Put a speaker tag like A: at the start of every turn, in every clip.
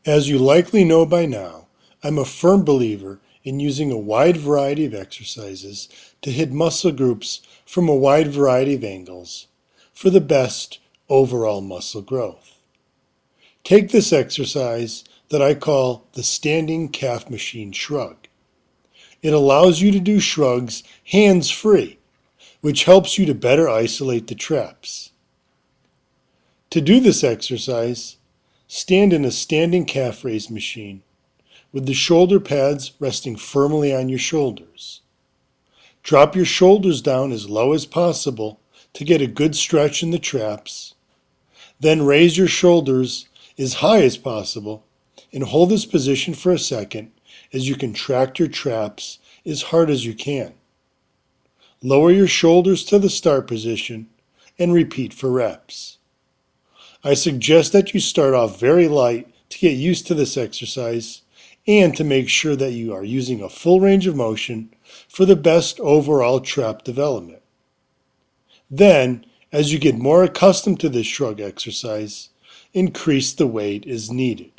A: As you likely know by now, I'm a firm believer in using a wide variety of exercises to hit muscle groups from a wide variety of angles for the best overall muscle growth. Take this exercise that I call the standing calf machine shrug. It allows you to do shrugs hands-free, which helps you to better isolate the traps. To do this exercise, stand in a standing calf raise machine with the shoulder pads resting firmly on your shoulders. Drop your shoulders down as low as possible to get a good stretch in the traps. Then raise your shoulders as high as possible and hold this position for a second as you contract your traps as hard as you can. Lower your shoulders to the start position and repeat for reps. I suggest that you start off very light to get used to this exercise and to make sure that you are using a full range of motion for the best overall trap development. Then, as you get more accustomed to this shrug exercise, increase the weight as needed.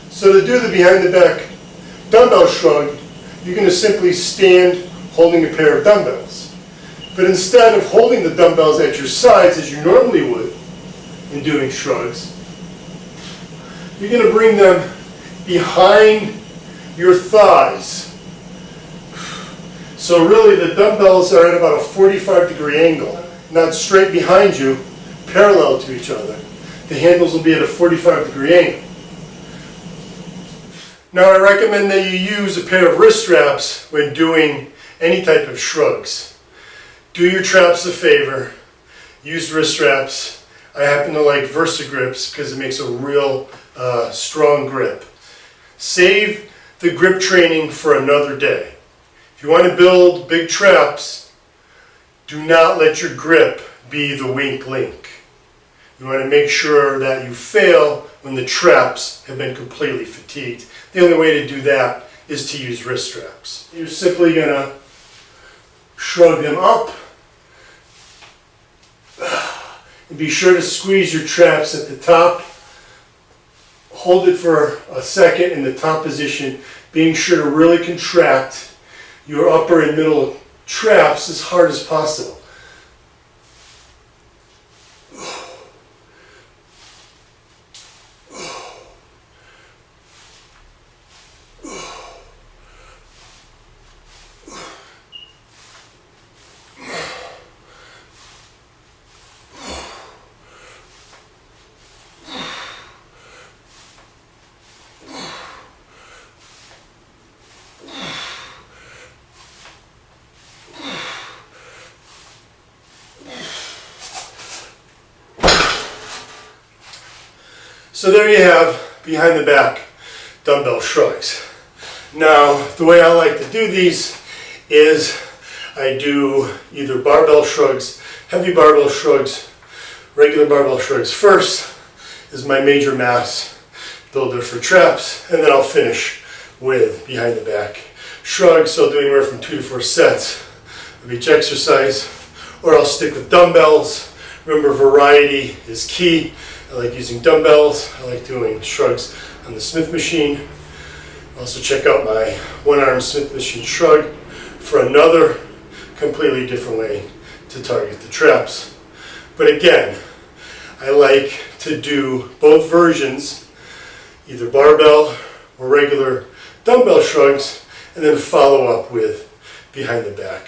A: So to do the behind the back dumbbell shrug, you're going to simply stand holding a pair of dumbbells. But instead of holding the dumbbells at your sides as you normally would in doing shrugs, you're going to bring them behind your thighs. So really the dumbbells are at about a 45-degree angle, not straight behind you, parallel to each other. The handles will be at a 45-degree angle. Now I recommend that you use a pair of wrist straps when doing any type of shrugs. Do your traps a favor, use wrist straps. I happen to like Versa grips because it makes a real strong grip. Save the grip training for another day. If you want to build big traps, do not let your grip be the weak link. You want to make sure that you fail when the traps have been completely fatigued. The only way to do that is to use wrist straps. You're simply going to shrug them up. And be sure to squeeze your traps at the top. Hold it for a second in the top position, being sure to really contract your upper and middle traps as hard as possible. So there you have behind the back dumbbell shrugs. Now the way I like to do these is I do either barbell shrugs, heavy barbell shrugs, regular barbell shrugs first is my major mass builder for traps, and then I'll finish with behind the back shrugs. So I'll do anywhere from 2 to 4 sets of each exercise, or I'll stick with dumbbells. Remember, variety is key. I like using dumbbells. I like doing shrugs on the Smith machine. Also check out my one-arm Smith machine shrug for another completely different way to target the traps. But again, I like to do both versions, either barbell or regular dumbbell shrugs, and then follow up with behind the back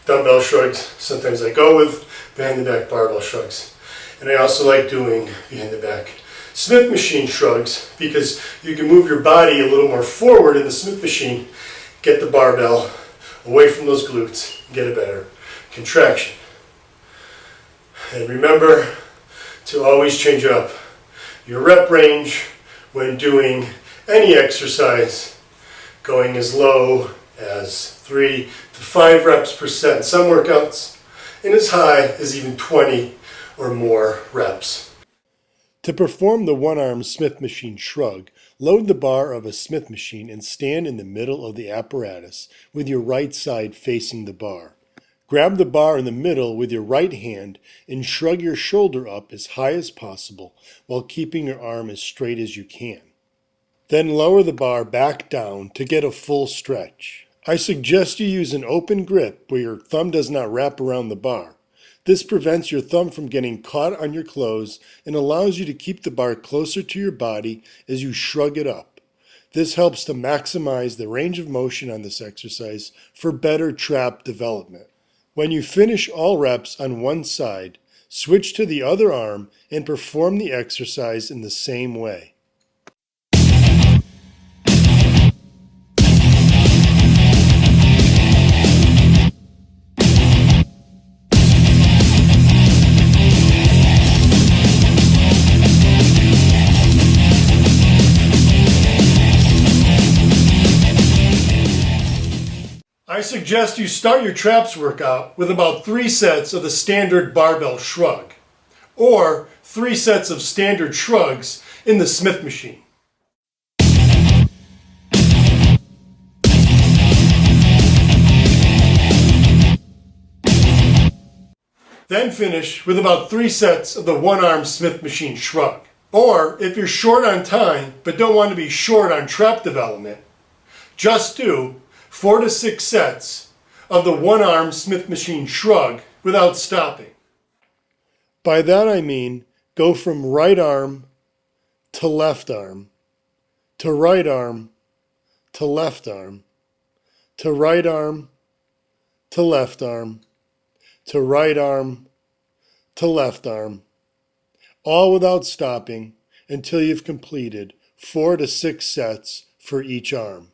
A: dumbbell shrugs. Sometimes I go with behind the back barbell shrugs. And I also like doing behind the back Smith machine shrugs because you can move your body a little more forward in the Smith machine, get the barbell away from those glutes, and get a better contraction. And remember to always change up your rep range when doing any exercise, going as low as 3 to 5 reps per set in some workouts, and as high as even 20 or more reps. To perform the one-arm Smith machine shrug, load the bar of a Smith machine and stand in the middle of the apparatus with your right side facing the bar. Grab the bar in the middle with your right hand and shrug your shoulder up as high as possible while keeping your arm as straight as you can. Then lower the bar back down to get a full stretch. I suggest you use an open grip where your thumb does not wrap around the bar. This prevents your thumb from getting caught on your clothes and allows you to keep the bar closer to your body as you shrug it up. This helps to maximize the range of motion on this exercise for better trap development. When you finish all reps on one side, switch to the other arm and perform the exercise in the same way. I suggest you start your traps workout with about 3 sets of the standard barbell shrug, or 3 sets of standard shrugs in the Smith machine. Then finish with about 3 sets of the one-arm Smith machine shrug. Or if you're short on time but don't want to be short on trap development, just do 4 to 6 sets of the one-arm Smith machine shrug without stopping. By that I mean go from right arm to left arm, to right arm to left arm, to right arm to left arm, to right arm to left arm, all without stopping until you've completed 4 to 6 sets for each arm.